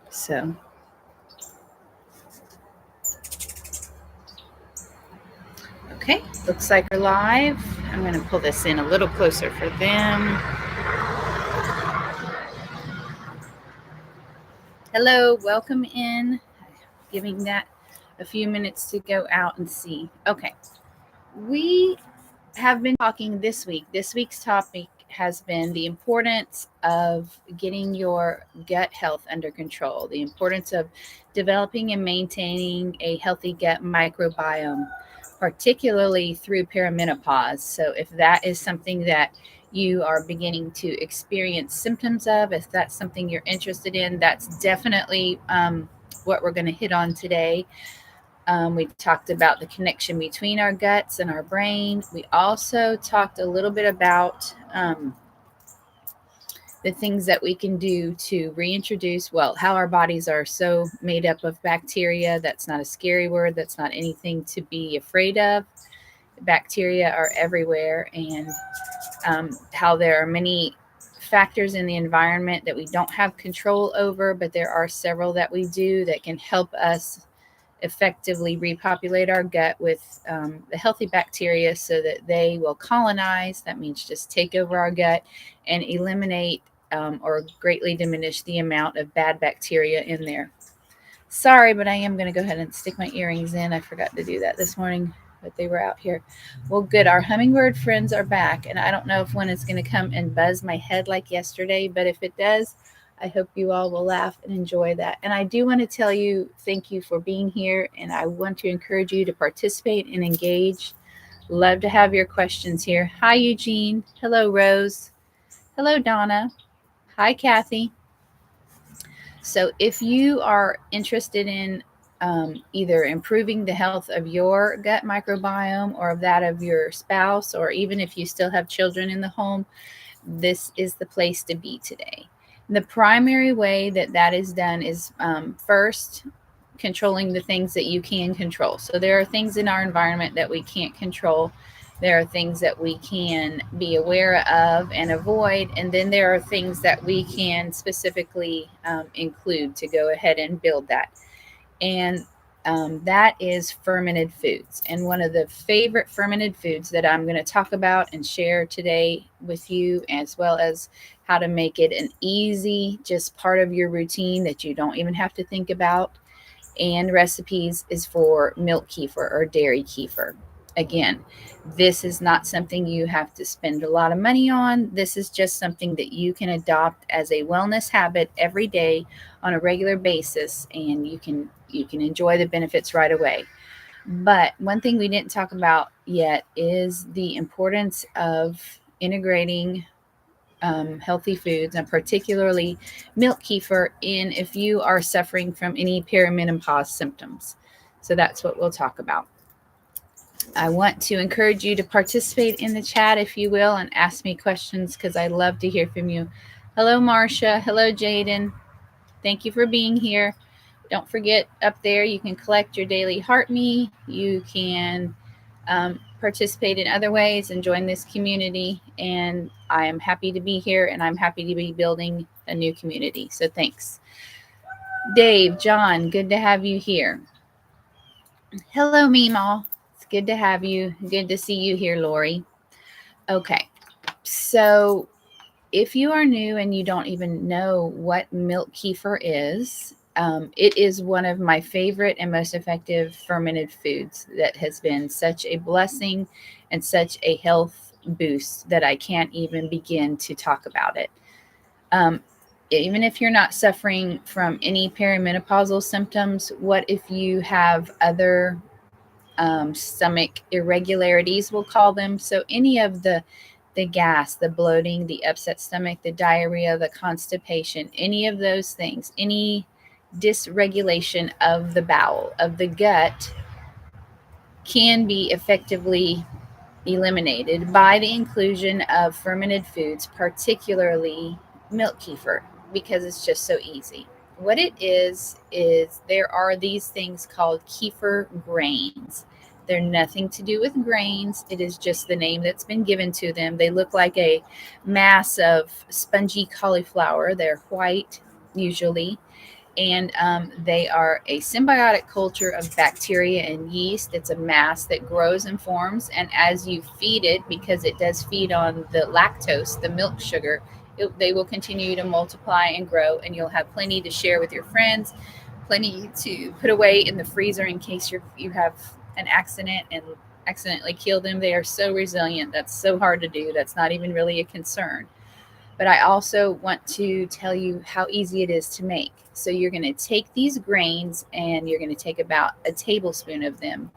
So, okay, looks like we're live. I'm going to pull this in a little closer for them. Hello, welcome in. Giving that a few minutes to go out and see. Okay, we have been talking this week. This week's topic has been the importance of getting your gut health under control, the importance of developing and maintaining a healthy gut microbiome, particularly through perimenopause. So, if that is something that you are beginning to experience symptoms of, if that's something you're interested in, that's definitely what we're going to hit on today. We talked about the connection between our guts and our brain. We also talked a little bit about the things that we can do to reintroduce, well, how our bodies are so made up of bacteria. That's not a scary word, that's not anything to be afraid of. Bacteria are everywhere, and how there are many factors in the environment that we don't have control over, but there are several that we do that can help us effectively repopulate our gut with the healthy bacteria so that they will colonize. That means just take over our gut and eliminate or greatly diminish the amount of bad bacteria in there. Sorry, but I am going to go ahead and stick my earrings in. I forgot to do that this morning, but they were out here. Well, good. Our hummingbird friends are back, and I don't know if one is going to come and buzz my head like yesterday, but if it does, I hope you all will laugh and enjoy that. And I do want to tell you thank you for being here, and I want to encourage you to participate and engage. Love to have your questions here. Hi, Eugene. Hello, Rose. Hello, Donna. Hi, Kathy. So, if you are interested in either improving the health of your gut microbiome or of that of your spouse, or even if you still have children in the home, this is the place to be today. The primary way that that is done is first controlling the things that you can control. So there are things in our environment that we can't control. There are things that we can be aware of and avoid. And then there are things that we can specifically include to go ahead and build that. And that is fermented foods. And one of the favorite fermented foods that I'm going to talk about and share today with you, as well as how to make it an easy, just part of your routine that you don't even have to think about, and recipes, is for milk kefir or dairy kefir. Again, this is not something you have to spend a lot of money on. This is just something that you can adopt as a wellness habit every day on a regular basis, and you can enjoy the benefits right away. But one thing we didn't talk about yet is the importance of integrating healthy foods, and particularly milk kefir, in if you are suffering from any perimenopause symptoms. So that's what we'll talk about. I want to encourage you to participate in the chat, if you will, and ask me questions because I love to hear from you. Hello, Marcia. Hello, Jaden. Thank you for being here. Don't forget, up there you can collect your daily heart me. You can participate in other ways and join this community. And I am happy to be here, and I'm happy to be building a new community. So thanks. Dave, John, good to have you here. Hello, Meemaw. It's good to have you. Good to see you here, Lori. Okay, so if you are new and you don't even know what milk kefir is, it is one of my favorite and most effective fermented foods that has been such a blessing and such a health boost that I can't even begin to talk about it. Even if you're not suffering from any perimenopausal symptoms, what if you have other stomach irregularities, we'll call them? So any of the gas, the bloating, the upset stomach, the diarrhea, the constipation, any of those things, any dysregulation of the bowel, of the gut, can be effectively eliminated by the inclusion of fermented foods, particularly milk kefir, because it's just so easy. What it is there are these things called kefir grains. They're nothing to do with grains. It is just the name that's been given to them. They look like a mass of spongy cauliflower. They're white. usually. And they are a symbiotic culture of bacteria and yeast. It's a mass that grows and forms. And as you feed it, because it does feed on the lactose, the milk sugar, they will continue to multiply and grow. And you'll have plenty to share with your friends, plenty to put away in the freezer in case you have an accident and accidentally kill them. They are so resilient. That's so hard to do. That's not even really a concern. But I also want to tell you how easy it is to make. So you're going to take these grains and you're going to take about a tablespoon of them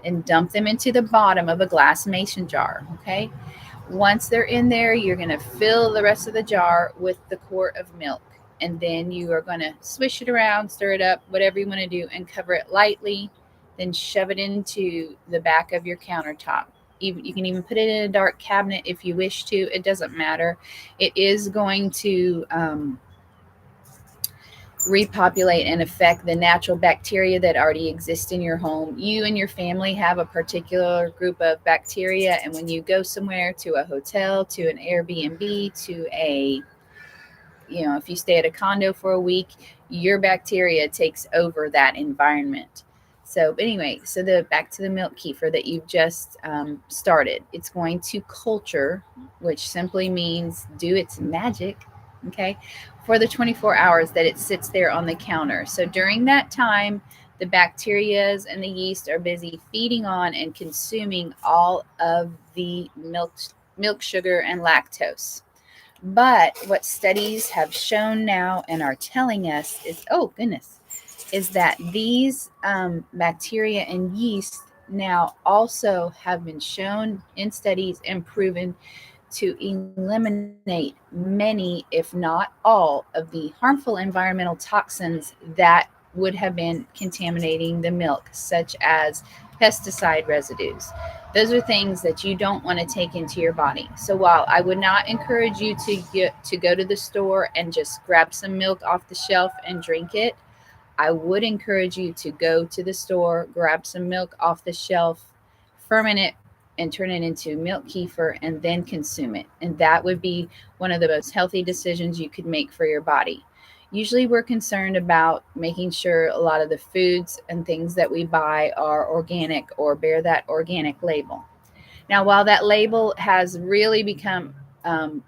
and dump them into the bottom of a glass mason jar. Okay. Once they're in there, you're going to fill the rest of the jar with the quart of milk. And then you are going to swish it around, stir it up, whatever you want to do, and cover it lightly. Then shove it into the back of your countertop. You can even put it in a dark cabinet if you wish to. It doesn't matter. It is going to repopulate and affect the natural bacteria that already exist in your home. You and your family have a particular group of bacteria, and when you go somewhere, to a hotel, to an Airbnb, to a, if you stay at a condo for a week, your bacteria takes over that environment. So anyway, so the back to the milk kefir that you've just started, it's going to culture, which simply means do its magic, okay, for the 24 hours that it sits there on the counter. So during that time, the bacterias and the yeast are busy feeding on and consuming all of the milk sugar and lactose. But what studies have shown now and are telling us is, oh goodness, is that these bacteria and yeast now also have been shown in studies and proven to eliminate many, if not all, of the harmful environmental toxins that would have been contaminating the milk, such as pesticide residues. Those are things that you don't want to take into your body. So while I would not encourage you to go to the store and just grab some milk off the shelf and drink it, I would encourage you to go to the store, grab some milk off the shelf, ferment it, and turn it into milk kefir, and then consume it. And that would be one of the most healthy decisions you could make for your body. Usually, we're concerned about making sure a lot of the foods and things that we buy are organic or bear that organic label. Now, while that label has really become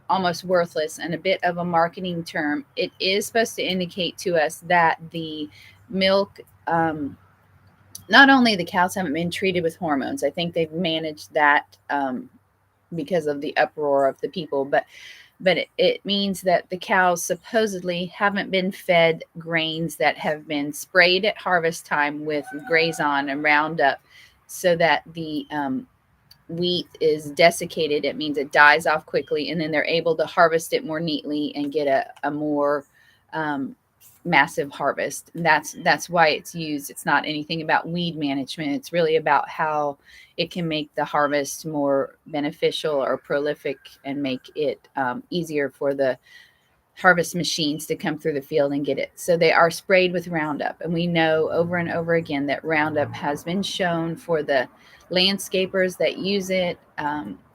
almost worthless and a bit of a marketing term, it is supposed to indicate to us that the milk, not only the cows haven't been treated with hormones, I think they've managed that because of the uproar of the people, but it means that the cows supposedly haven't been fed grains that have been sprayed at harvest time with Grazon and Roundup, so that the wheat is desiccated. It means it dies off quickly, and then they're able to harvest it more neatly and get a more massive harvest. And that's why it's used. It's not anything about weed management. It's really about how it can make the harvest more beneficial or prolific and make it easier for the harvest machines to come through the field and get it. So they are sprayed with Roundup. And we know over and over again that Roundup has been shown for the landscapers that use it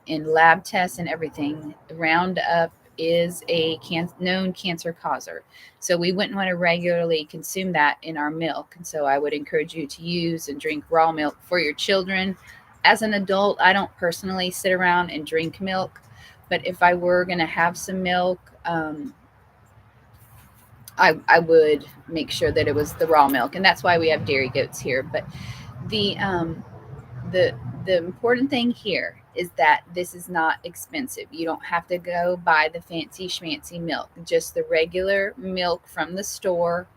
in lab tests and everything. Roundup is a known cancer causer. So we wouldn't want to regularly consume that in our milk. And so I would encourage you to use and drink raw milk for your children. As an adult, I don't personally sit around and drink milk, but if I were going to have some milk, I would make sure that it was the raw milk, and that's why we have dairy goats here. But the the the important thing here is that this is not expensive. You don't have to go buy the fancy schmancy milk. Just the regular milk from the store.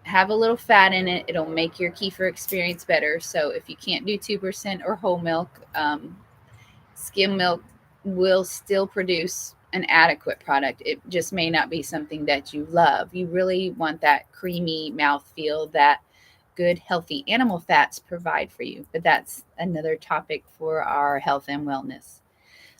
Have a little fat in it. It'll make your kefir experience better. So if you can't do 2% or whole milk, skim milk will still produce an adequate product. It just may not be something that you love. You really want that creamy mouthfeel that good, healthy animal fats provide for you. But that's another topic for our health and wellness.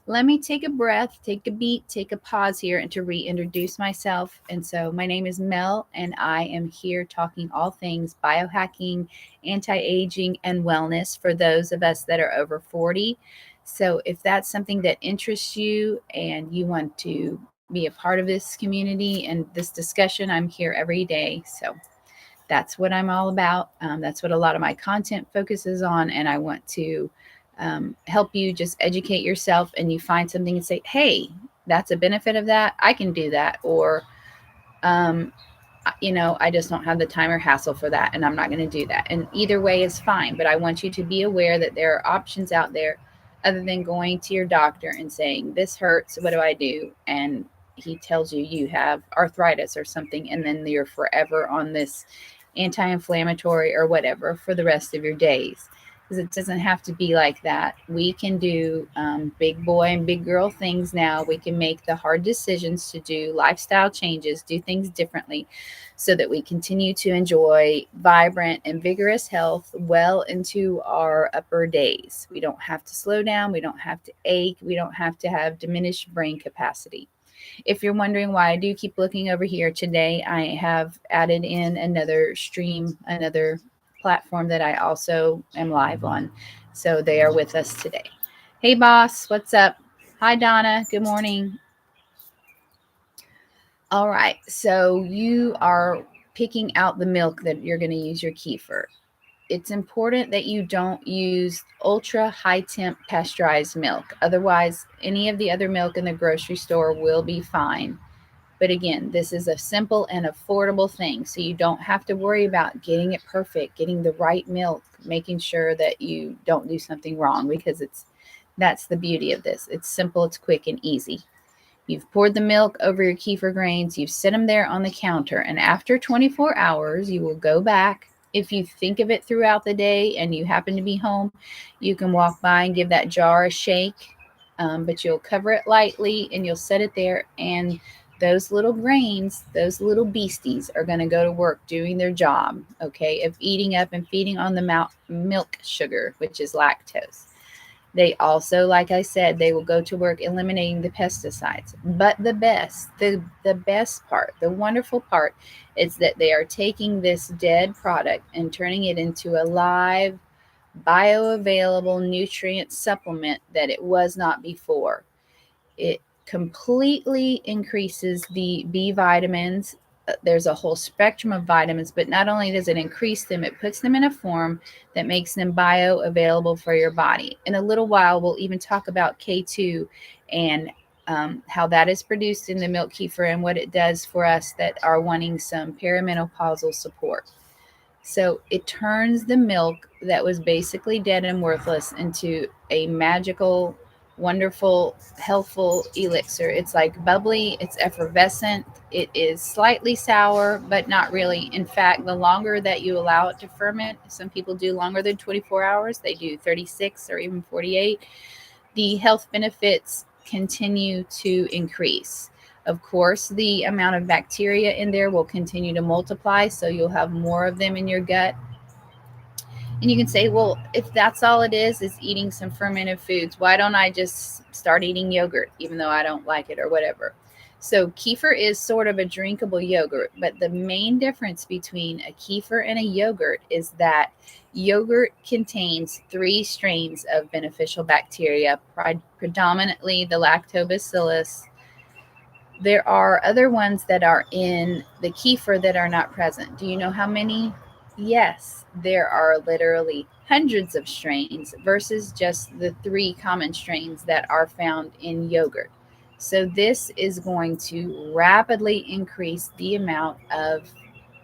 Let me take a breath, take a beat, take a pause here, and to reintroduce myself. And so my name is Mel, and I am here talking all things biohacking, anti-aging, and wellness for those of us that are over 40. So if that's something that interests you and you want to be a part of this community and this discussion, I'm here every day. So that's what I'm all about. That's what a lot of my content focuses on. And I want to help you just educate yourself, and you find something and say, hey, that's a benefit of that. I can do that. Or, um, I just don't have the time or hassle for that, and I'm not going to do that. And either way is fine. But I want you to be aware that there are options out there other than going to your doctor and saying, this hurts. What do I do? And he tells you you have arthritis or something, and then you're forever on this anti-inflammatory or whatever for the rest of your days. Because it doesn't have to be like that. We can do big boy and big girl things now. We can make the hard decisions to do lifestyle changes, do things differently, so that we continue to enjoy vibrant and vigorous health well into our upper days. We don't have to slow down. We don't have to ache. We don't have to have diminished brain capacity. If you're wondering why I do keep looking over here, today I have added in another stream, another platform that I also am live on. So they are with us today. Hey, boss, what's up? Hi, Donna. Good morning. All right. So you are picking out the milk that you're going to use your kefir. It's important that you don't use ultra high temp pasteurized milk. Otherwise, any of the other milk in the grocery store will be fine. But again, this is a simple and affordable thing. So you don't have to worry about getting it perfect, getting the right milk, making sure that you don't do something wrong, because that's the beauty of this. It's simple, it's quick and easy. You've poured the milk over your kefir grains, you've set them there on the counter, and after 24 hours, you will go back. If you think of it throughout the day and you happen to be home, you can walk by and give that jar a shake, but you'll cover it lightly and you'll set it there, and those little grains, those little beasties are going to go to work doing their job, okay, of eating up and feeding on the milk sugar, which is lactose. They also, like I said, they will go to work eliminating the pesticides. But the best part, the wonderful part, is that they are taking this dead product and turning it into a live, bioavailable nutrient supplement that it was not before. It completely increases the B vitamins. There's a whole spectrum of vitamins, but not only does it increase them, it puts them in a form that makes them bioavailable for your body. In a little while, we'll even talk about K2 and how that is produced in the milk kefir and what it does for us that are wanting some perimenopausal support. So it turns the milk that was basically dead and worthless into a magical, wonderful, healthful elixir. It's like bubbly, it's effervescent, it is slightly sour, but not really. In fact, the longer that you allow it to ferment, some people do longer than 24 hours, they do 36 or even 48, the health benefits continue to increase. Of course, the amount of bacteria in there will continue to multiply, so you'll have more of them in your gut. And you can say, well, if that's all it is eating some fermented foods, why don't I just start eating yogurt, even though I don't like it or whatever? So kefir is sort of a drinkable yogurt, but the main difference between a kefir and a yogurt is that yogurt contains 3 strains of beneficial bacteria, predominantly the lactobacillus. There are other ones that are in the kefir that are not present. Do you know how many? Yes, there are literally hundreds of strains versus just the 3 common strains that are found in yogurt. So this is going to rapidly increase the amount of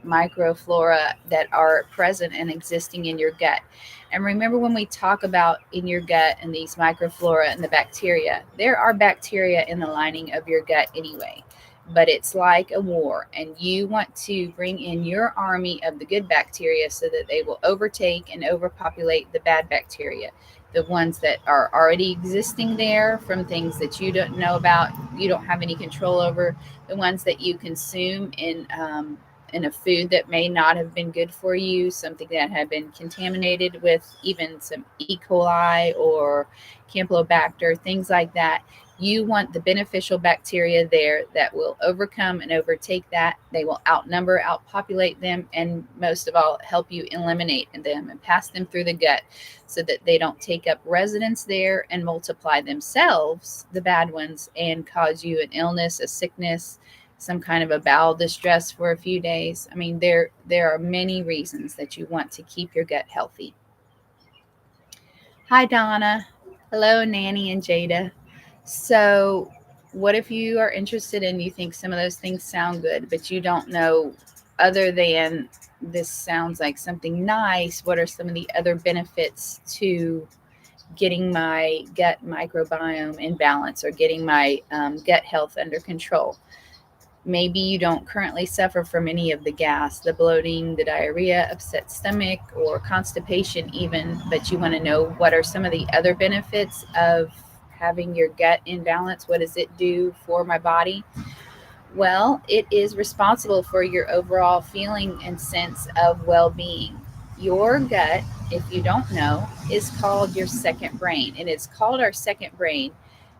microflora that are present and existing in your gut. And remember, when we talk about in your gut and these microflora and the bacteria, there are bacteria in the lining of your gut anyway. But it's like a war, and you want to bring in your army of the good bacteria so that they will overtake and overpopulate the bad bacteria, the ones that are already existing there from things that you don't know about, you don't have any control over, the ones that you consume in in a food that may not have been good for you, something that had been contaminated with even some E. coli or Campylobacter, things like that. You want the beneficial bacteria there that will overcome and overtake that. They will outnumber, outpopulate them, and most of all, help you eliminate them and pass them through the gut so that they don't take up residence there and multiply themselves, the bad ones, and cause you an illness, a sickness, some kind of a bowel distress for a few days. I mean, there are many reasons that you want to keep your gut healthy. Hi, Donna. Hello, Nanny and Jada. So, what if you are interested and you think some of those things sound good, but you don't know, other than this sounds like something nice, what are some of the other benefits to getting my gut microbiome in balance or getting my gut health under control? Maybe you don't currently suffer from any of the gas, the bloating, the diarrhea, upset stomach, or constipation, even, but you want to know what are some of the other benefits of having your gut in balance. What does it do for my body? Well, it is responsible for your overall feeling and sense of well being. Your gut, if you don't know, is called your second brain. And it's called our second brain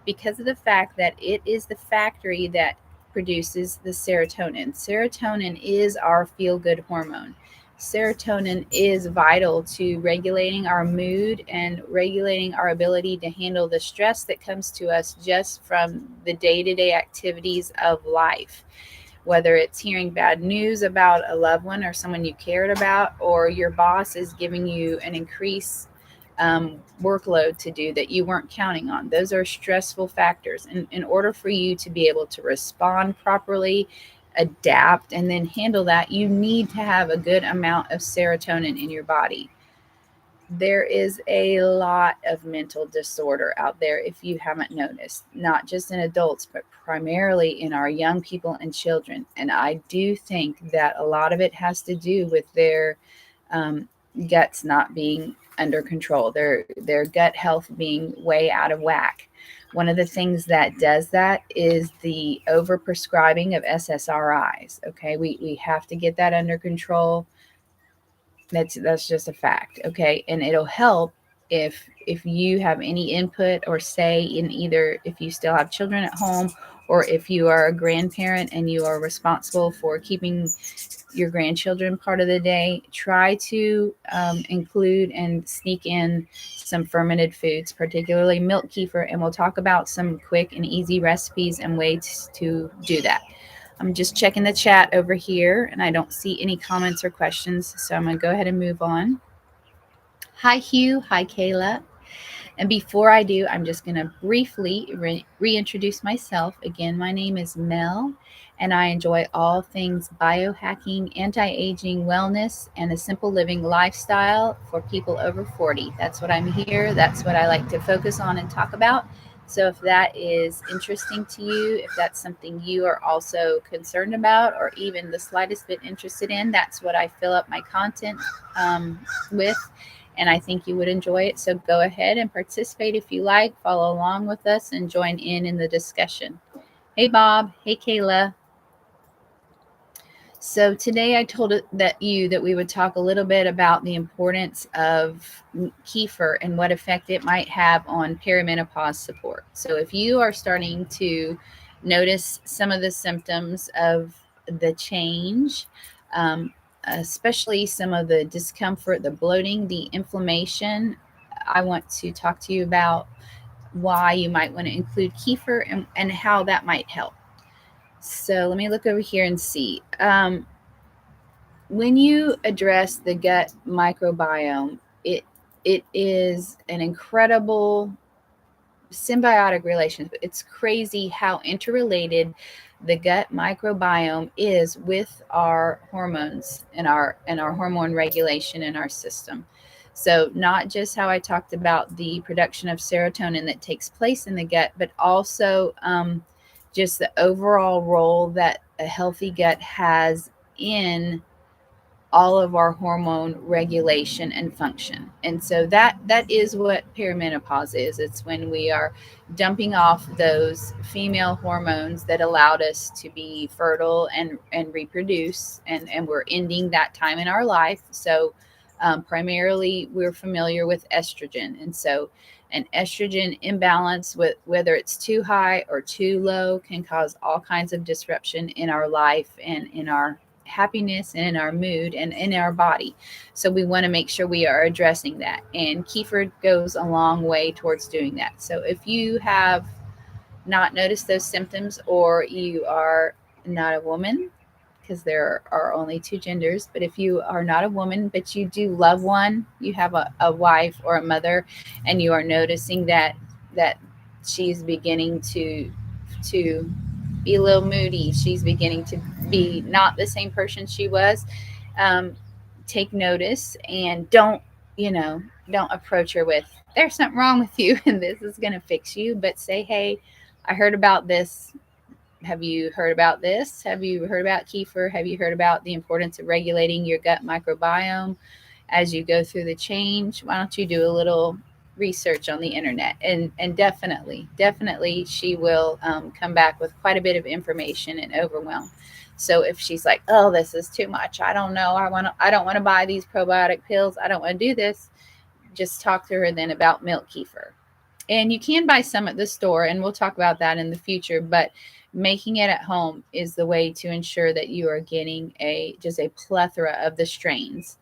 because of the fact that it is the factory that produces the serotonin. Serotonin is our feel good hormone. Serotonin is vital to regulating our mood and regulating our ability to handle the stress that comes to us just from the day to day activities of life. Whether it's hearing bad news about a loved one or someone you cared about, or your boss is giving you an increased workload to do that you weren't counting on. Those are stressful factors. And in order for you to be able to respond properly, adapt, and then handle that, you need to have a good amount of serotonin in your body. There is a lot of mental disorder out there, if you haven't noticed, not just in adults, but primarily in our young people and children. And I do think that a lot of it has to do with their um, guts not being under control, their gut health being way out of whack. One of the things that does that is the overprescribing of SSRIs. Okay, we have to get that under control. That's just a fact. Okay, and it'll help if you have any input or say in either, if you still have children at home, or if you are a grandparent and you are responsible for keeping your grandchildren part of the day, try to include and sneak in some fermented foods, particularly milk kefir. And we'll talk about some quick and easy recipes and ways to do that. I'm just checking the chat over here and I don't see any comments or questions. So I'm going to go ahead and move on. Hi, Hugh. Hi, Kayla. And before I do, I'm just going to briefly reintroduce myself. Again, my name is Mel, and I enjoy all things biohacking, anti-aging, wellness, and a simple living lifestyle for people over 40. That's what I'm here. That's what I like to focus on and talk about. So if that is interesting to you, if that's something you are also concerned about or even the slightest bit interested in, that's what I fill up my content with. And I think you would enjoy it. So go ahead and participate if you like. Follow along with us and join in the discussion. Hey, Bob. Hey, Kayla. So today I told that we would talk a little bit about the importance of kefir and what effect it might have on perimenopause support. So if you are starting to notice some of the symptoms of the change, especially some of the discomfort, the bloating, the inflammation, I want to talk to you about why you might want to include kefir and how that might help. So let me look over here and see. When you address the gut microbiome, it is an incredible symbiotic relationship. It's crazy how interrelated the gut microbiome is with our hormones and our hormone regulation in our system. So not just how I talked about the production of serotonin that takes place in the gut, but also just the overall role that a healthy gut has in all of our hormone regulation and function. And so that is what perimenopause is. It's when we are dumping off those female hormones that allowed us to be fertile and reproduce, and we're ending that time in our life. So primarily we're familiar with estrogen, and so an estrogen imbalance, with whether it's too high or too low, can cause all kinds of disruption in our life and in our happiness and in our mood and in our body. So we want to make sure we are addressing that. And kefir goes a long way towards doing that. So if you have not noticed those symptoms, or you are not a woman, because there are only two genders, but if you are not a woman, but you do love one, you have a wife or a mother, and you are noticing that she's beginning to be a little moody, she's beginning to be not the same person she was, um, take notice, and don't approach her with, there's something wrong with you and this is going to fix you, but say, hey, I heard about this. Have you heard about this? Have you heard about kefir? Have you heard about the importance of regulating your gut microbiome as you go through the change? Why don't you do a little research on the internet? And definitely she will come back with quite a bit of information and overwhelm. So if she's like, oh, this is too much, I don't know, I don't want to buy these probiotic pills, I don't want to do this, just talk to her then about milk kefir. And you can buy some at the store, and we'll talk about that in the future, but making it at home is the way to ensure that you are getting just a plethora of the strains.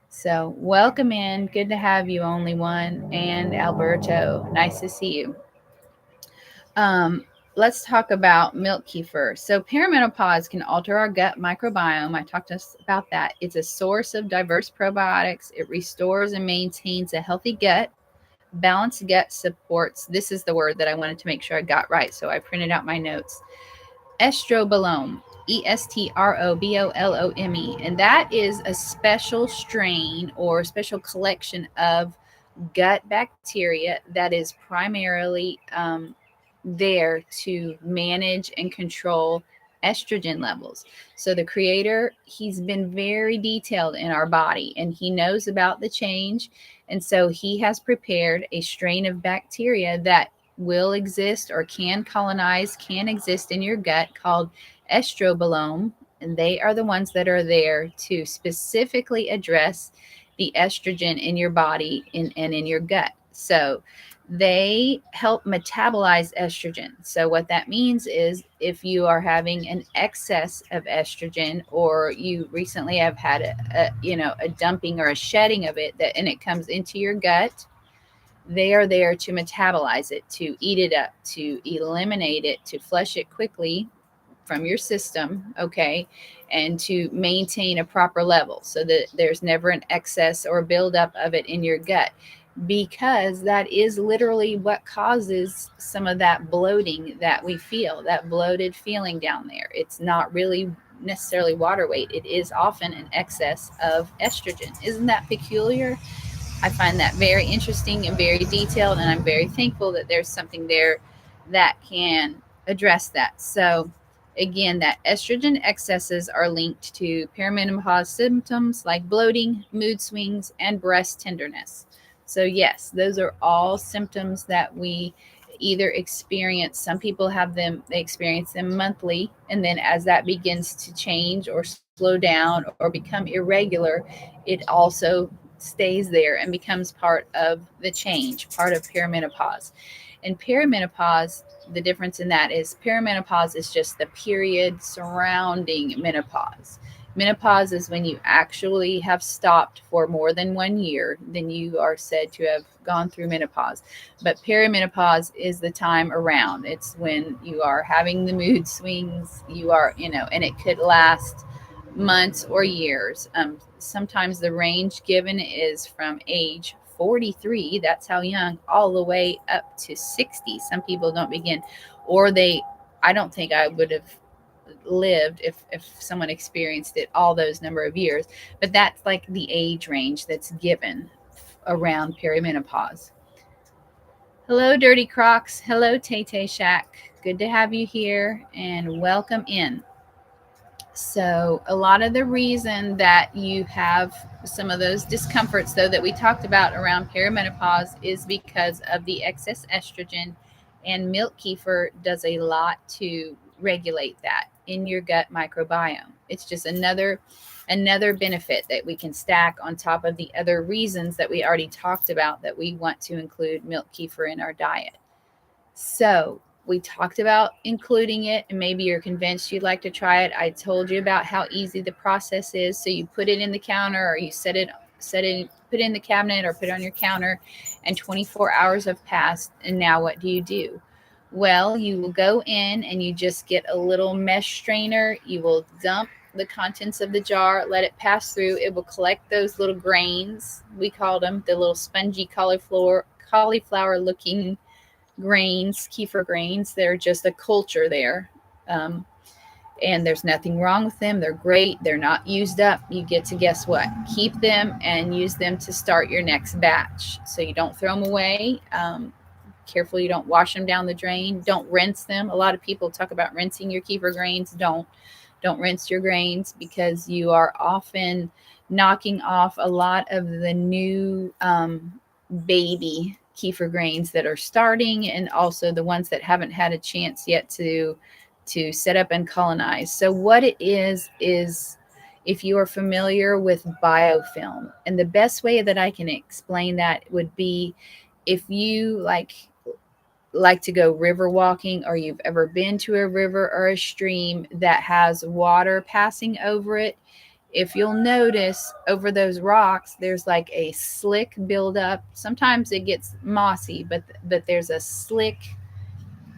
So welcome in. Good to have you, Only One, and Alberto. Nice to see you. Let's talk about milk kefir. So perimenopause can alter our gut microbiome. I talked to us about that. It's a source of diverse probiotics. It restores and maintains a healthy gut. Balanced gut supports, this is the word that I wanted to make sure I got right, so I printed out my notes. Estrobolome, Estrobolome, and that is a special strain or special collection of gut bacteria that is primarily there to manage and control estrogen levels. So the creator, he's been very detailed in our body, and he knows about the change. And so he has prepared a strain of bacteria that will exist or can colonize, can exist in your gut, called estrobolome. And they are the ones that are there to specifically address the estrogen in your body and in your gut. So they help metabolize estrogen. So what that means is, if you are having an excess of estrogen, or you recently have had a dumping or a shedding of it, and it comes into your gut, they are there to metabolize it, to eat it up, to eliminate it, to flush it quickly from your system, okay, and to maintain a proper level so that there's never an excess or buildup of it in your gut, because that is literally what causes some of that bloating that we feel, that bloated feeling down there. It's not really necessarily water weight, it is often an excess of estrogen. Isn't that peculiar? I find that very interesting and very detailed, and I'm very thankful that there's something there that can address that. So, again, that estrogen excesses are linked to perimenopause symptoms like bloating, mood swings, and breast tenderness. So, yes, those are all symptoms that we either experience. Some people have them, they experience them monthly, and then as that begins to change or slow down or become irregular, it also stays there and becomes part of the change, part of perimenopause. And perimenopause, the difference in that is perimenopause is just the period surrounding menopause. Menopause is when you actually have stopped for more than 1 year, then you are said to have gone through menopause. But perimenopause is the time around. It's when you are having the mood swings, you are, and it could last months or years. Sometimes the range given is from age 43, that's how young, all the way up to 60. Some people don't begin, or I don't think I would have lived if someone experienced it all those number of years, but that's like the age range that's given around perimenopause. Hello, Dirty Crocs. Hello, Tay Tay Shack. Good to have you here, and welcome in. So, a lot of the reason that you have some of those discomforts, though, that we talked about around perimenopause is because of the excess estrogen, and milk kefir does a lot to regulate that in your gut microbiome. It's just another benefit that we can stack on top of the other reasons that we already talked about that we want to include milk kefir in our diet. So we talked about including it, and maybe you're convinced you'd like to try it. I told you about how easy the process is. So you put it in the counter, or you put it in the cabinet, or put it on your counter, and 24 hours have passed. And now what do? Well, you will go in and you just get a little mesh strainer. You will dump the contents of the jar, let it pass through. It will collect those little grains. We call them the little spongy cauliflower looking grains, kefir grains. They're just a culture there. Um, and there's nothing wrong with them. They're great. They're not used up. You get to, guess what? Keep them and use them to start your next batch. So you don't throw them away. Careful you don't wash them down the drain. Don't rinse them. A lot of people talk about rinsing your kefir grains. Don't rinse your grains, because you are often knocking off a lot of the new baby kefir grains that are starting, and also the ones that haven't had a chance yet to set up and colonize. So what it is if you are familiar with biofilm, and the best way that I can explain that would be if you like to go river walking, or you've ever been to a river or a stream that has water passing over it. If you'll notice over those rocks, there's like a slick buildup. Sometimes it gets mossy, but there's a slick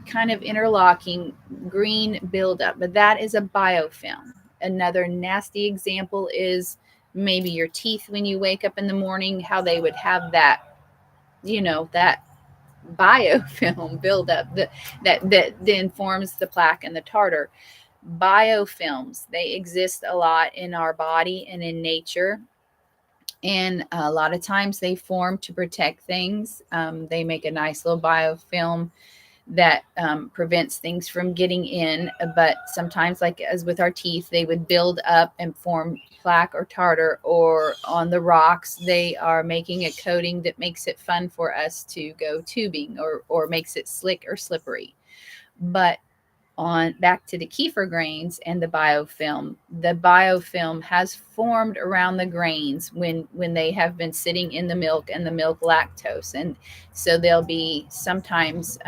kind of interlocking green buildup. But that is a biofilm. Another nasty example is maybe your teeth when you wake up in the morning, how they would have that biofilm buildup that then forms the plaque and the tartar. Biofilms, they exist a lot in our body and in nature, and a lot of times they form to protect things. They make a nice little biofilm that prevents things from getting in, but sometimes, like as with our teeth, they would build up and form plaque or tartar, or on the rocks they are making a coating that makes it fun for us to go tubing, or makes it slick or slippery. But on back to the kefir grains and the biofilm has formed around the grains when they have been sitting in the milk and the milk lactose, and so they'll be sometimes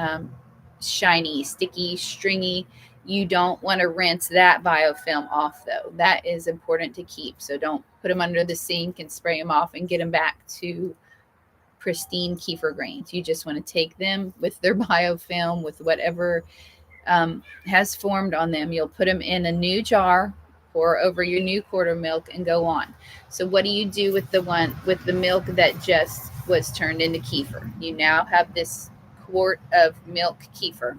shiny, sticky, stringy. You don't want to rinse that biofilm off, though. That is important to keep. So don't put them under the sink and spray them off and get them back to pristine kefir grains. You just want to take them with their biofilm, with whatever has formed on them. You'll put them in a new jar, pour over your new quart of milk, and go on. So what do you do with the milk that just was turned into kefir? You now have this quart of milk kefir.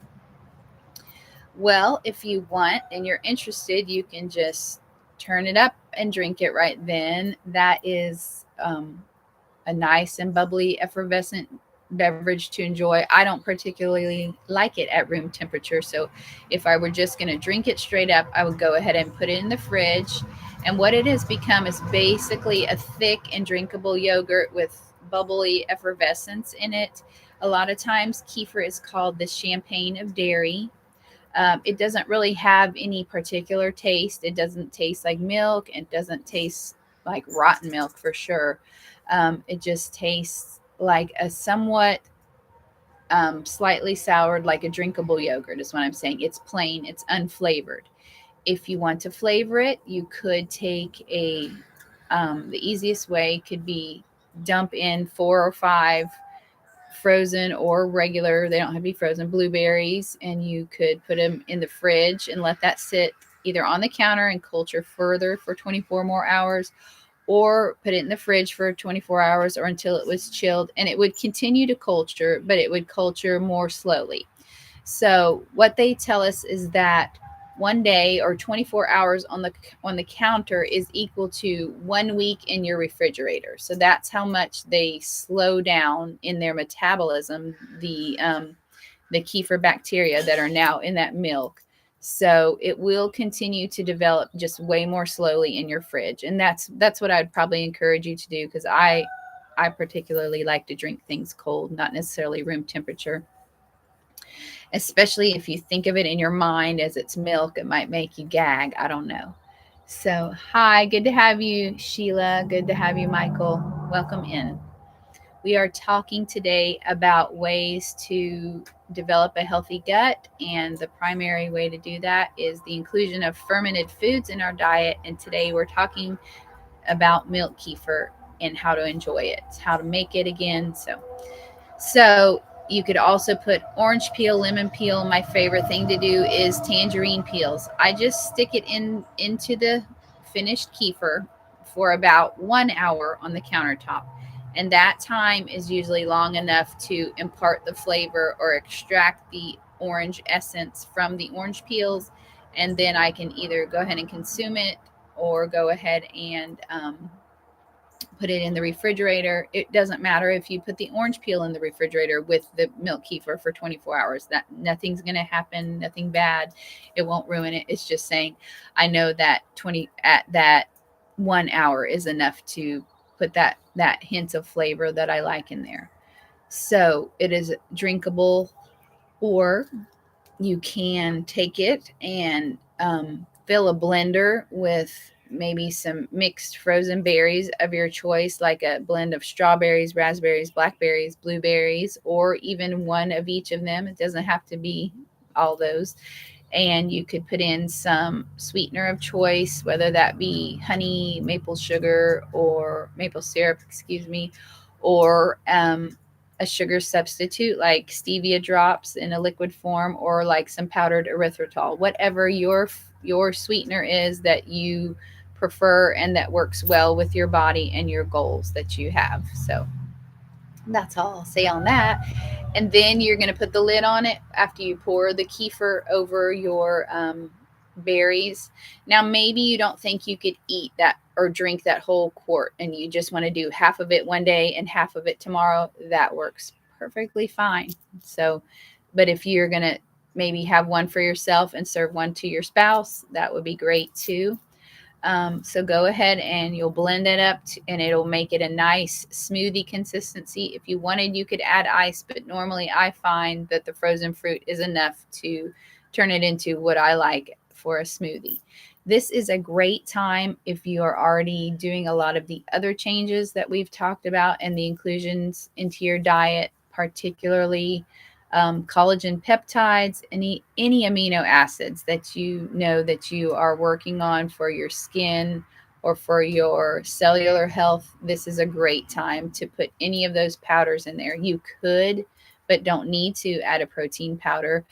Well, if you want and you're interested, you can just turn it up and drink it right then. That is a nice and bubbly, effervescent beverage to enjoy. I don't particularly like it at room temperature. So if I were just going to drink it straight up, I would go ahead and put it in the fridge. And what it has become is basically a thick and drinkable yogurt with bubbly effervescence in it. A lot of times, kefir is called the champagne of dairy. It doesn't really have any particular taste. It doesn't taste like milk. It doesn't taste like rotten milk for sure. It just tastes like a somewhat slightly soured, like a drinkable yogurt, is what I'm saying. It's plain, it's unflavored. If you want to flavor it, you could take the easiest way could be dump in 4 or 5 frozen or regular, they don't have to be frozen, blueberries, and you could put them in the fridge and let that sit either on the counter and culture further for 24 more hours, or put it in the fridge for 24 hours or until it was chilled, and it would continue to culture, but it would culture more slowly. So what they tell us is that one day or 24 hours on the counter is equal to 1 week in your refrigerator. So that's how much they slow down in their metabolism the kefir bacteria that are now in that milk. So it will continue to develop just way more slowly in your fridge. And that's what I'd probably encourage you to do, because I particularly like to drink things cold, not necessarily room temperature. Especially if you think of it in your mind as it's milk, it might make you gag. I don't know. So, hi, good to have you, Sheila. Good to have you, Michael. Welcome in. We are talking today about ways to develop a healthy gut, and the primary way to do that is the inclusion of fermented foods in our diet. And today we're talking about milk kefir and how to enjoy it, how to make it again. So you could also put orange peel, lemon peel. My favorite thing to do is tangerine peels. I just stick it into the finished kefir for about 1 hour on the countertop. And that time is usually long enough to impart the flavor or extract the orange essence from the orange peels. And then I can either go ahead and consume it or go ahead and put it in the refrigerator. It doesn't matter if you put the orange peel in the refrigerator with the milk kefir for 24 hours. That nothing's going to happen, nothing bad. It won't ruin it. It's just saying I know that 1 hour is enough to put that hint of flavor that I like in there. So it is drinkable, or you can take it and fill a blender with maybe some mixed frozen berries of your choice, like a blend of strawberries, raspberries, blackberries, blueberries, or even one of each of them. It doesn't have to be all those. And you could put in some sweetener of choice, whether that be honey, maple sugar, or maple syrup, excuse me, or a sugar substitute like stevia drops in a liquid form, or like some powdered erythritol, whatever your sweetener is that you prefer and that works well with your body and your goals that you have. So that's all I'll say on that. And then you're going to put the lid on it after you pour the kefir over your berries. Now, maybe you don't think you could eat that or drink that whole quart, and you just want to do half of it one day and half of it tomorrow. That works perfectly fine. So, but if you're going to maybe have one for yourself and serve one to your spouse, that would be great too. So go ahead and you'll blend it up and it'll make it a nice smoothie consistency. If you wanted, you could add ice, but normally I find that the frozen fruit is enough to turn it into what I like for a smoothie. This is a great time if you are already doing a lot of the other changes that we've talked about and the inclusions into your diet, particularly collagen peptides, any amino acids that you know that you are working on for your skin or for your cellular health. This is a great time to put any of those powders in there. You could, but don't need to add a protein powder.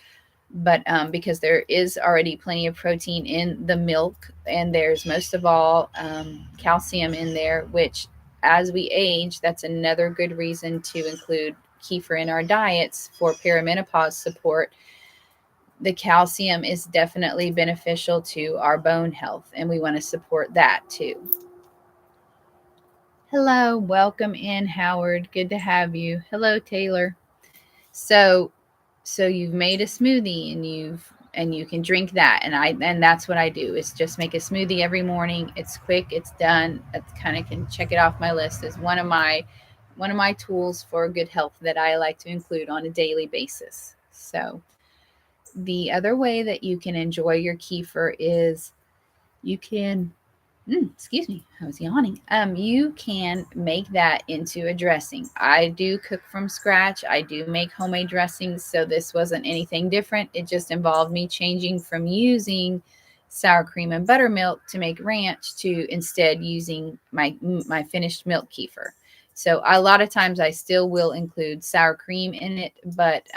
But because there is already plenty of protein in the milk, and there's most of all calcium in there, which as we age, that's another good reason to include kefir in our diets for perimenopause support. The calcium is definitely beneficial to our bone health, and we want to support that too. Hello, welcome in, Howard. Good to have you. Hello, Taylor. So you've made a smoothie and you can drink that, and that's what I do, is just make a smoothie every morning. It's quick, it's done. I kind of can check it off my list as one of my tools for good health that I like to include on a daily basis. So the other way that you can enjoy your kefir is you can excuse me, I was yawning. You can make that into a dressing. I do cook from scratch. I do make homemade dressings, so this wasn't anything different. It just involved me changing from using sour cream and buttermilk to make ranch to instead using my finished milk kefir. So a lot of times I still will include sour cream in it, but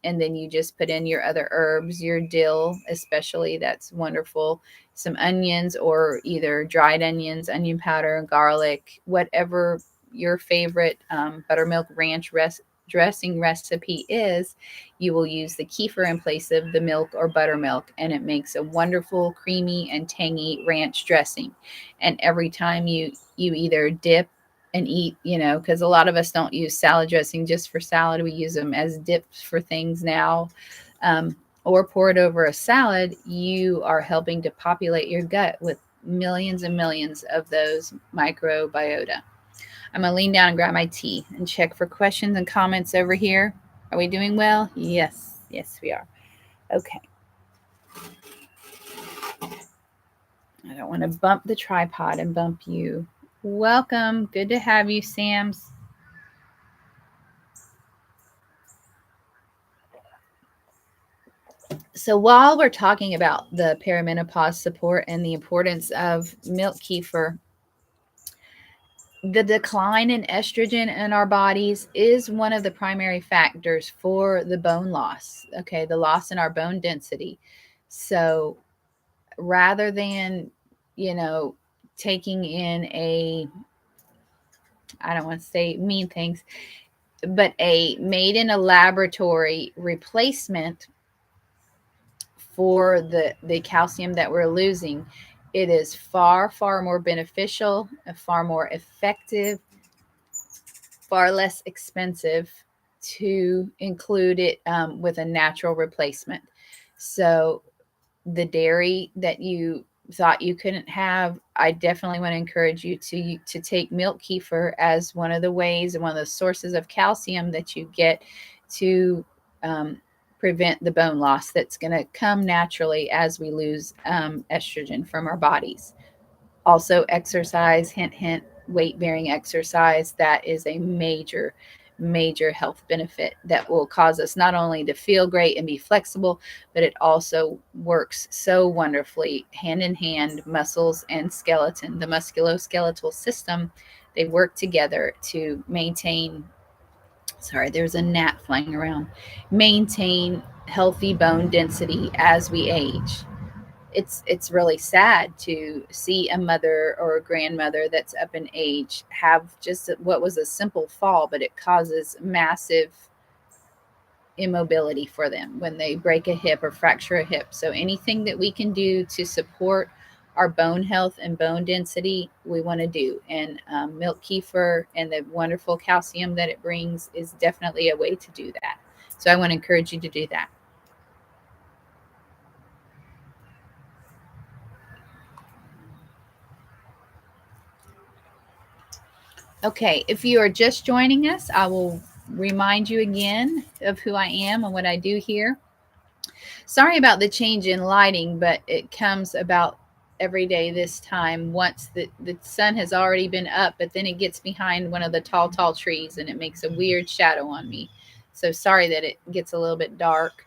and then you just put in your other herbs, your dill especially, that's wonderful, some onions, or either dried onions, onion powder, garlic, whatever your favorite buttermilk ranch dressing recipe is. You will use the kefir in place of the milk or buttermilk, and it makes a wonderful, creamy and tangy ranch dressing. And every time you either dip and eat, because a lot of us don't use salad dressing just for salad. We use them as dips for things now. or pour it over a salad, you are helping to populate your gut with millions and millions of those microbiota. I'm going to lean down and grab my tea and check for questions and comments over here. Are we doing well? Yes. Yes, we are. Okay. I don't want to bump the tripod and bump you. Welcome. Good to have you, Sams. So while we're talking about the perimenopause support and the importance of milk kefir, the decline in estrogen in our bodies is one of the primary factors for the bone loss. Okay, the loss in our bone density. So rather than, you know, taking in a, I don't want to say mean things, but a made in a laboratory replacement for the calcium that we're losing, it is far more beneficial, far more effective, far less expensive to include it with a natural replacement. So the dairy that you thought you couldn't have, I definitely want to encourage you to take milk kefir as one of the ways and one of the sources of calcium that you get to prevent the bone loss that's going to come naturally as we lose estrogen from our bodies. Also, exercise, hint, hint, weight bearing exercise, that is a major health benefit that will cause us not only to feel great and be flexible, but it also works so wonderfully hand in hand, muscles and skeleton, the musculoskeletal system. They work together to maintain, sorry, there's a gnat flying around, maintain healthy bone density as we age. It's really sad to see a mother or a grandmother that's up in age have just what was a simple fall, but it causes massive immobility for them when they break a hip or fracture a hip. So anything that we can do to support our bone health and bone density, we want to do. And milk kefir and the wonderful calcium that it brings is definitely a way to do that. So I want to encourage you to do that. Okay, if you are just joining us, I will remind you again of who I am and what I do here. Sorry about the change in lighting, but it comes about every day this time once the sun has already been up, but then it gets behind one of the tall trees and it makes a weird shadow on me. So sorry that it gets a little bit dark.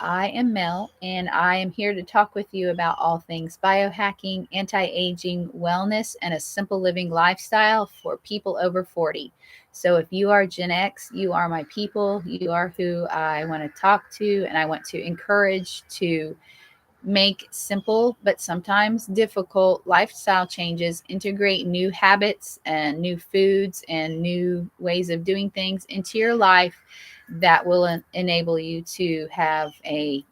I am Mel, and I am here to talk with you about all things biohacking, anti aging, wellness, and a simple living lifestyle for people over 40. So, if you are Gen X, you are my people, you are who I want to talk to, and I want to encourage to make simple but sometimes difficult lifestyle changes, integrate new habits and new foods and new ways of doing things into your life that will enable you to have a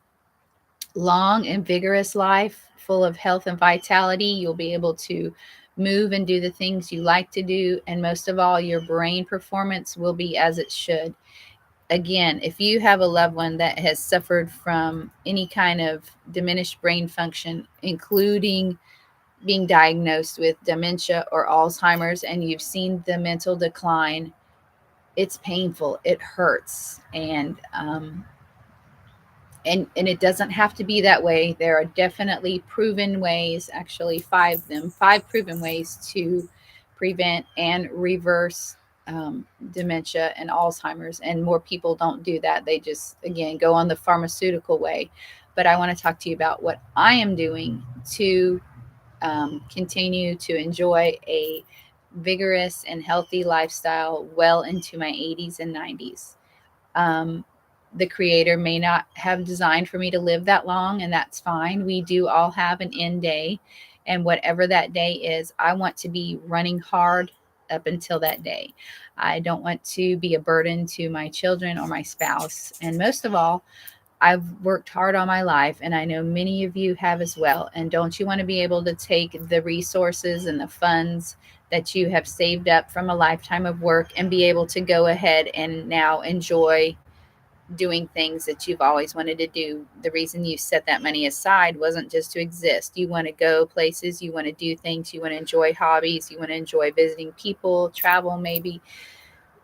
long and vigorous life full of health and vitality. You'll be able to move and do the things you like to do. And most of all, your brain performance will be as it should. Again, if you have a loved one that has suffered from any kind of diminished brain function, including being diagnosed with dementia or Alzheimer's, and you've seen the mental decline, it's painful, it hurts, and it doesn't have to be that way. There are definitely proven ways, actually five proven ways to prevent and reverse dementia and Alzheimer's. And more people don't do that. They just, again, go on the pharmaceutical way. But I want to talk to you about what I am doing to continue to enjoy a vigorous and healthy lifestyle well into my 80s and 90s. Um, the creator may not have designed for me to live that long, and that's fine. We do all have an end day, and whatever that day is, I want to be running hard up until that day. I don't want to be a burden to my children or my spouse. And most of all, I've worked hard all my life, and I know many of you have as well. And don't you want to be able to take the resources and the funds that you have saved up from a lifetime of work and be able to go ahead and now enjoy doing things that you've always wanted to do. The reason you set that money aside wasn't just to exist. You want to go places, you want to do things, you want to enjoy hobbies, you want to enjoy visiting people, travel maybe.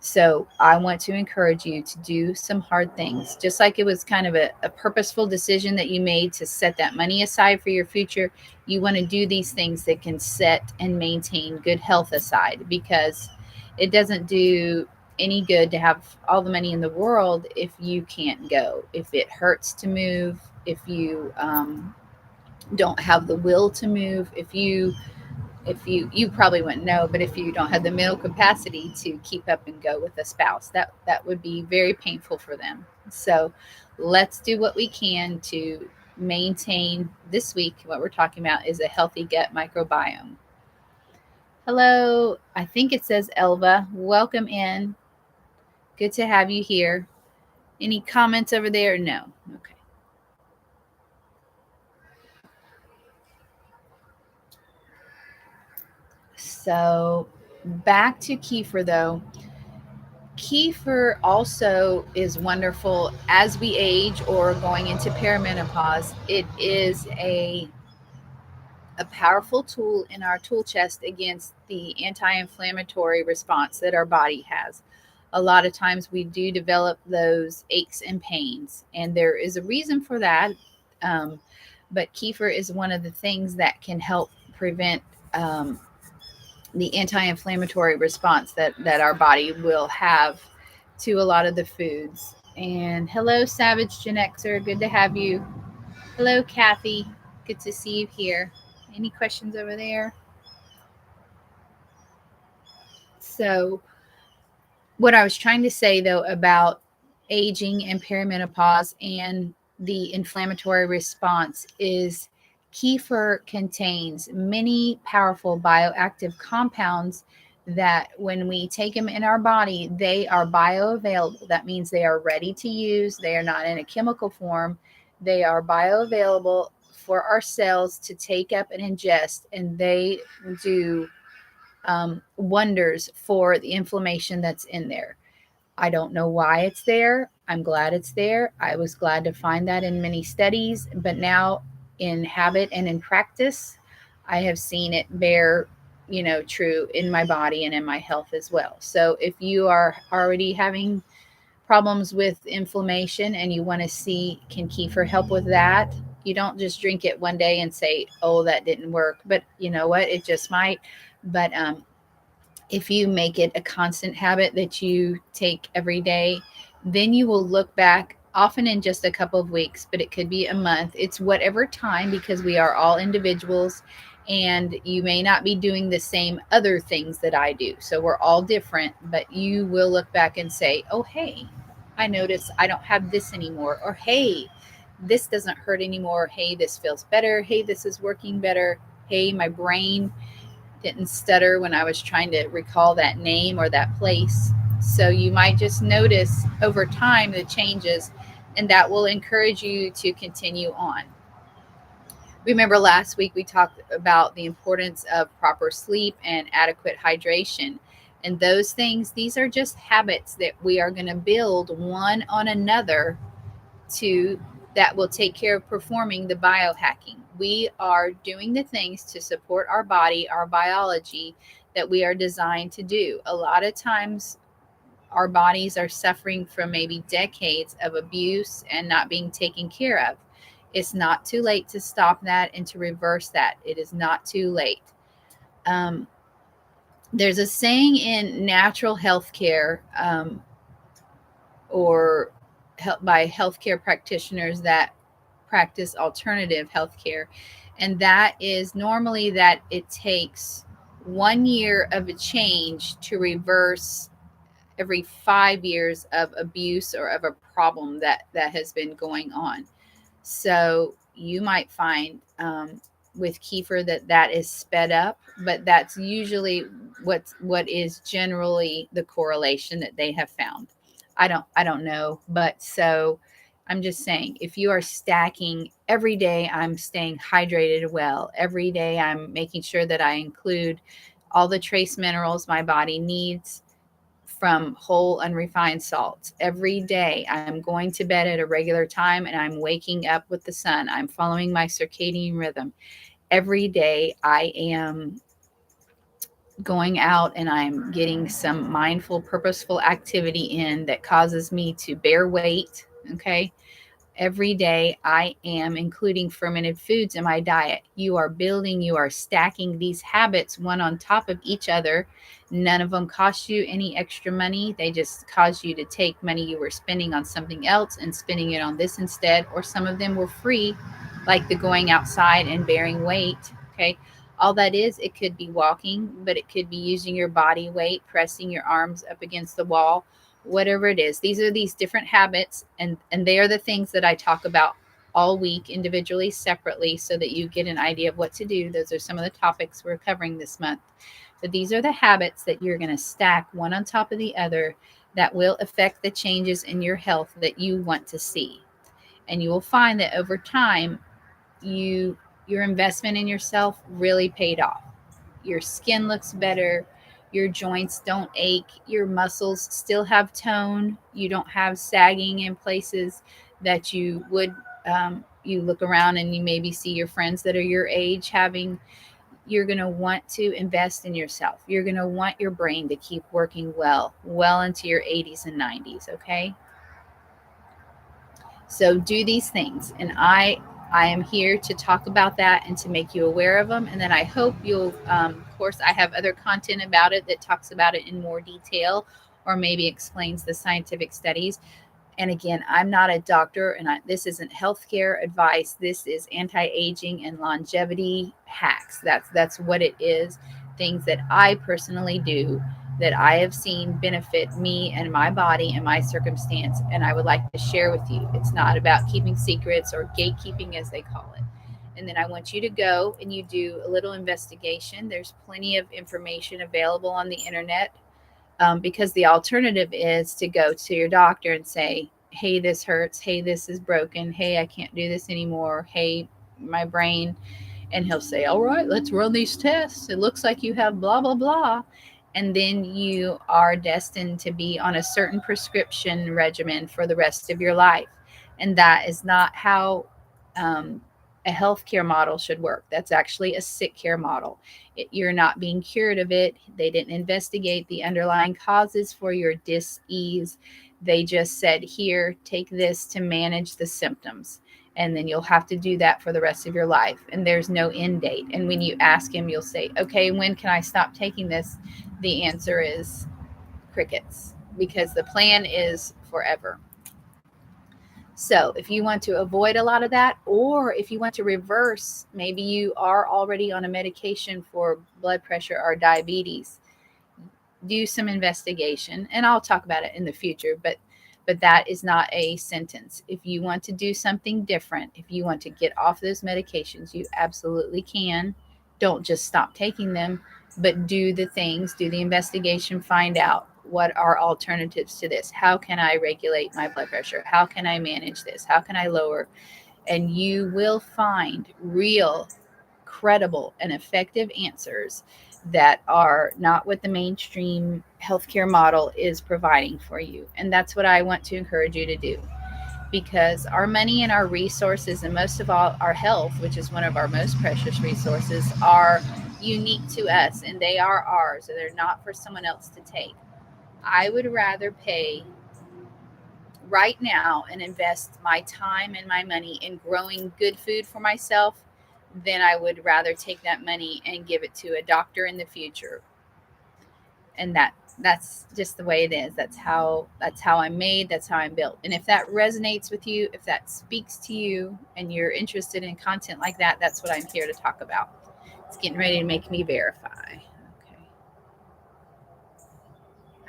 So I want to encourage you to do some hard things, just like it was kind of a purposeful decision that you made to set that money aside for your future. You want to do these things that can set and maintain good health aside, because it doesn't do any good to have all the money in the world if you can't go, if it hurts to move, if you don't have the will to move, if you probably wouldn't know, but if you don't have the mental capacity to keep up and go with a spouse, that would be very painful for them. So let's do what we can to maintain. This week what we're talking about is a healthy gut microbiome. Hello, I think it says Elva. Welcome in. Good to have you here. Any comments over there? No. Okay. So back to kefir though. Kefir also is wonderful as we age or going into perimenopause. It is a powerful tool in our tool chest against the anti-inflammatory response that our body has. A lot of times we do develop those aches and pains, and there is a reason for that. Um, but kefir is one of the things that can help prevent the anti-inflammatory response that our body will have to a lot of the foods. And hello, Savage Gen Xer. Good to have you. Hello, Kathy. Good to see you here. Any questions over there? So, what I was trying to say though about aging and perimenopause and the inflammatory response is kefir contains many powerful bioactive compounds that when we take them in our body, they are bioavailable. That means they are ready to use. They are not in a chemical form. They are bioavailable for our cells to take up and ingest, and they do wonders for the inflammation that's in there. I don't know why it's there. I'm glad it's there. I was glad to find that in many studies, but now in habit and in practice, I have seen it bear, true in my body and in my health as well. So if you are already having problems with inflammation and you want to see can kefir help with that, you don't just drink it one day and say, "Oh, that didn't work." But you know what? It just might. But if you make it a constant habit that you take every day, then you will look back often in just a couple of weeks, but it could be a month. It's whatever time, because we are all individuals and you may not be doing the same other things that I do. So we're all different, but you will look back and say, "Oh, hey, I notice I don't have this anymore." Or, "Hey, this doesn't hurt anymore." "Hey, this feels better." "Hey, this is working better." "Hey, my brain didn't stutter when I was trying to recall that name or that place." So you might just notice over time the changes, and that will encourage you to continue on. Remember last week we talked about the importance of proper sleep and adequate hydration. And those things, these are just habits that we are going to build one on another to that will take care of performing the biohacking. We are doing the things to support our body, our biology that we are designed to do. A lot of times our bodies are suffering from maybe decades of abuse and not being taken care of. It's not too late to stop that and to reverse that. It is not too late. Um, there's a saying in natural healthcare, or by healthcare practitioners that practice alternative healthcare, and that is normally that it takes 1 year of a change to reverse every 5 years of abuse or of a problem that has been going on. So you might find with kefir that is sped up, but that's usually what is generally the correlation that they have found. I don't know, but so I'm just saying, if you are stacking every day, I'm staying hydrated well. Every day I'm making sure that I include all the trace minerals my body needs from whole unrefined salts. Every day I'm going to bed at a regular time and I'm waking up with the sun. I'm following my circadian rhythm. Every day I am going out and I'm getting some mindful, purposeful activity in that causes me to bear weight. Okay. Every day I am including fermented foods in my diet. You are building, you are stacking these habits one on top of each other. None of them cost you any extra money. They just cause you to take money you were spending on something else and spending it on this instead. Or some of them were free, like the going outside and bearing weight. Okay. All that is, it could be walking, but it could be using your body weight, pressing your arms up against the wall, whatever it is. These are these different habits, and they are the things that I talk about all week individually, separately, so that you get an idea of what to do. Those are some of the topics we're covering this month. But these are the habits that you're going to stack one on top of the other that will affect the changes in your health that you want to see. And you will find that over time, your investment in yourself really paid off. Your skin looks better, your joints don't ache, your muscles still have tone, you don't have sagging in places that you would. You look around and you maybe see your friends that are your age having. You're going to want to invest in yourself. You're going to want your brain to keep working well into your 80s and 90s. Okay. So do these things, and I am here to talk about that and to make you aware of them. And then I hope you'll, of course, I have other content about it that talks about it in more detail, or maybe explains the scientific studies. And again, I'm not a doctor, and this isn't healthcare advice. This is anti-aging and longevity hacks. That's what it is. Things that I personally do that I have seen benefit me and my body and my circumstance, and I would like to share with you. It's not about keeping secrets or gatekeeping, as they call it. And then I want you to go and you do a little investigation. There's plenty of information available on the internet, because the alternative is to go to your doctor and say, hey, this hurts. Hey, this is broken. Hey, I can't do this anymore. Hey, my brain. And he'll say, all right, let's run these tests. It looks like you have blah, blah, blah. And then you are destined to be on a certain prescription regimen for the rest of your life. And that is not how um, a healthcare model should work. That's actually a sick care model. You're not being cured of it. They didn't investigate the underlying causes for your dis-ease. They just said, here, take this to manage the symptoms. And then you'll have to do that for the rest of your life. And there's no end date. And when you ask him, you'll say, okay, when can I stop taking this? The answer is crickets, because the plan is forever. So if you want to avoid a lot of that, or if you want to reverse, maybe you are already on a medication for blood pressure or diabetes, do some investigation, and I'll talk about it in the future, but that is not a sentence. If you want to do something different, if you want to get off those medications, you absolutely can. Don't just stop taking them, but do the things, do the investigation, find out what are alternatives to this. How can I regulate my blood pressure? How can I manage this? How can I lower? And you will find real, credible, and effective answers that are not what the mainstream healthcare model is providing for you. And that's what I want to encourage you to do, because our money and our resources, and most of all our health, which is one of our most precious resources, are unique to us and they are ours, and they're not for someone else to take. I would rather pay right now and invest my time and my money in growing good food for myself than I would rather take that money and give it to a doctor in the future. And that's just the way it is. That's how I'm made, that's how I'm built. And if that resonates with you, if that speaks to you and you're interested in content like that, that's what I'm here to talk about. It's getting ready to make me verify. Okay.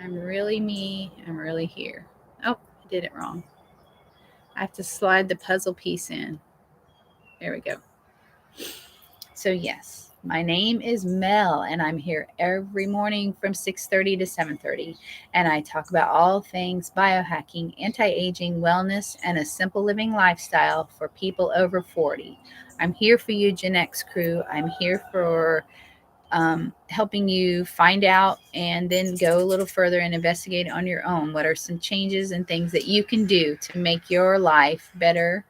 I'm really me. I'm really here. Oh, I did it wrong. I have to slide the puzzle piece in. There we go. So yes, my name is Mel, and I'm here every morning from 6:30 to 7:30, and I talk about all things biohacking, anti-aging, wellness, and a simple living lifestyle for people over 40. I'm here for you, Gen X crew. I'm here for helping you find out and then go a little further and investigate on your own. What are some changes and things that you can do to make your life better,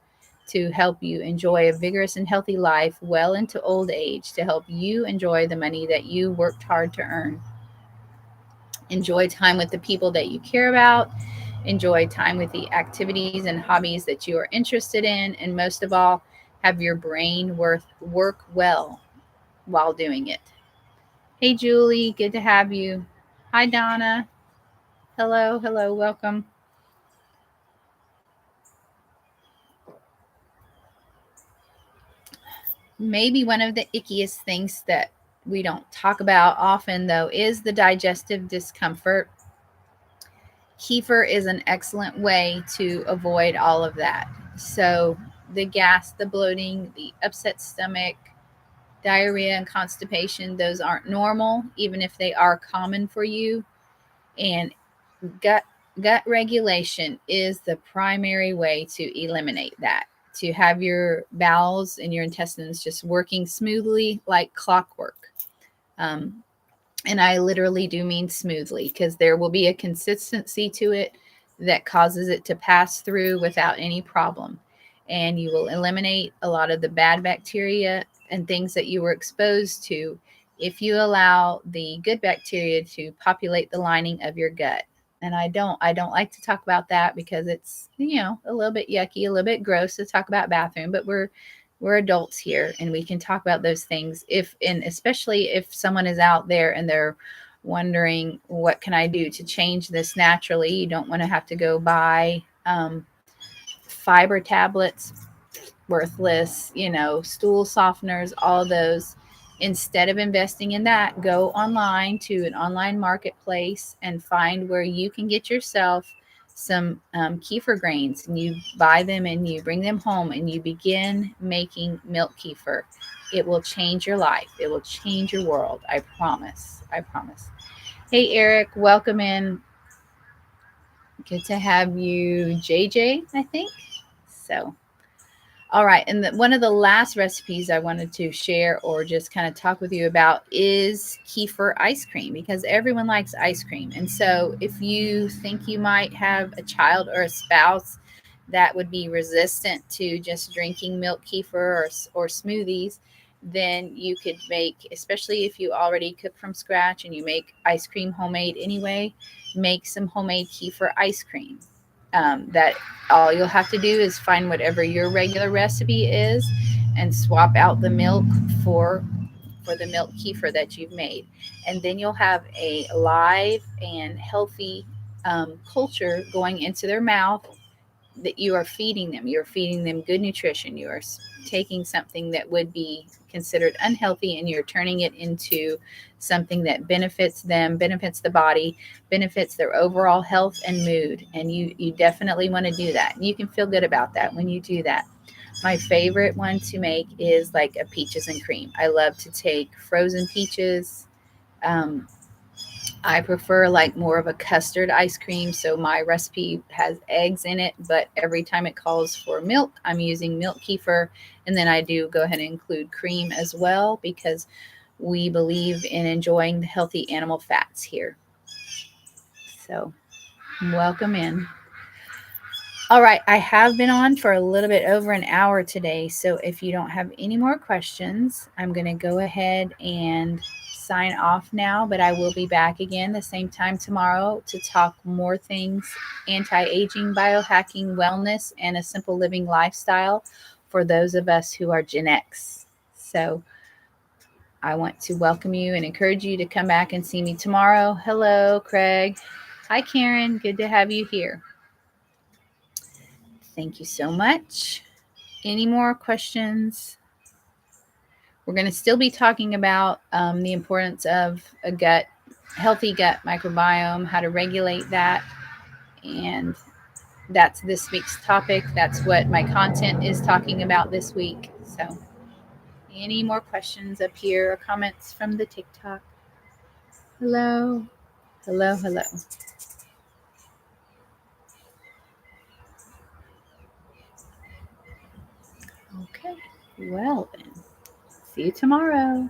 to help you enjoy a vigorous and healthy life well into old age, to help you enjoy the money that you worked hard to earn? Enjoy time with the people that you care about, enjoy time with the activities and hobbies that you are interested in, and most of all, have your brain work well while doing it. Hey, Julie, good to have you. Hi, Donna. Hello, hello, welcome. Maybe one of the ickiest things that we don't talk about often, though, is the digestive discomfort. Kefir is an excellent way to avoid all of that. So, the gas, the bloating, the upset stomach, diarrhea, and constipation, those aren't normal, even if they are common for you. And gut gut regulation is the primary way to eliminate that, to have your bowels and your intestines just working smoothly like clockwork. um, and I literally do mean smoothly, because there will be a consistency to it that causes it to pass through without any problem, and you will eliminate a lot of the bad bacteria and things that you were exposed to if you allow the good bacteria to populate the lining of your gut. And I don't like to talk about that, because it's, a little bit yucky, a little bit gross to talk about bathroom, but we're adults here and we can talk about those things. If and especially if someone is out there and they're wondering, what can I do to change this naturally? You don't want to have to go buy fiber tablets, worthless, stool softeners, all those. Instead of investing in that, go online to an online marketplace and find where you can get yourself some kefir grains, and you buy them and you bring them home and you begin making milk kefir. It will change your life. It will change your world. I promise. I promise. Hey, Eric, welcome in. Good to have you, JJ, I think. So, all right. And one of the last recipes I wanted to share or just kind of talk with you about is kefir ice cream, because everyone likes ice cream. And so if you think you might have a child or a spouse that would be resistant to just drinking milk kefir or smoothies, then you could make, especially if you already cook from scratch and you make ice cream homemade anyway, make some homemade kefir ice cream. That all you'll have to do is find whatever your regular recipe is and swap out the milk for the milk kefir that you've made, and then you'll have a live and healthy culture going into their mouth, that you are feeding them. You're feeding them good nutrition. You are taking something that would be considered unhealthy and you're turning it into something that benefits them, benefits the body, benefits their overall health and mood. And you definitely want to do that. You can feel good about that when you do that. My favorite one to make is like a peaches and cream. I love to take frozen peaches. Um, I prefer like more of a custard ice cream. So my recipe has eggs in it, but every time it calls for milk, I'm using milk kefir. And then I do go ahead and include cream as well, because we believe in enjoying the healthy animal fats here. So welcome in. All right, I have been on for a little bit over an hour today. So if you don't have any more questions, I'm going to go ahead and sign off now, but I will be back again the same time tomorrow to talk more things: anti-aging, biohacking, wellness, and a simple living lifestyle for those of us who are Gen X. So I want to welcome you and encourage you to come back and see me tomorrow. Hello, Craig. Hi, Karen. Good to have you here. Thank you so much. Any more questions? We're going to still be talking about the importance of a healthy gut microbiome, how to regulate that. And that's this week's topic. That's what my content is talking about this week. So, any more questions up here or comments from the TikTok? Hello, hello, hello. Okay, well then, see you tomorrow.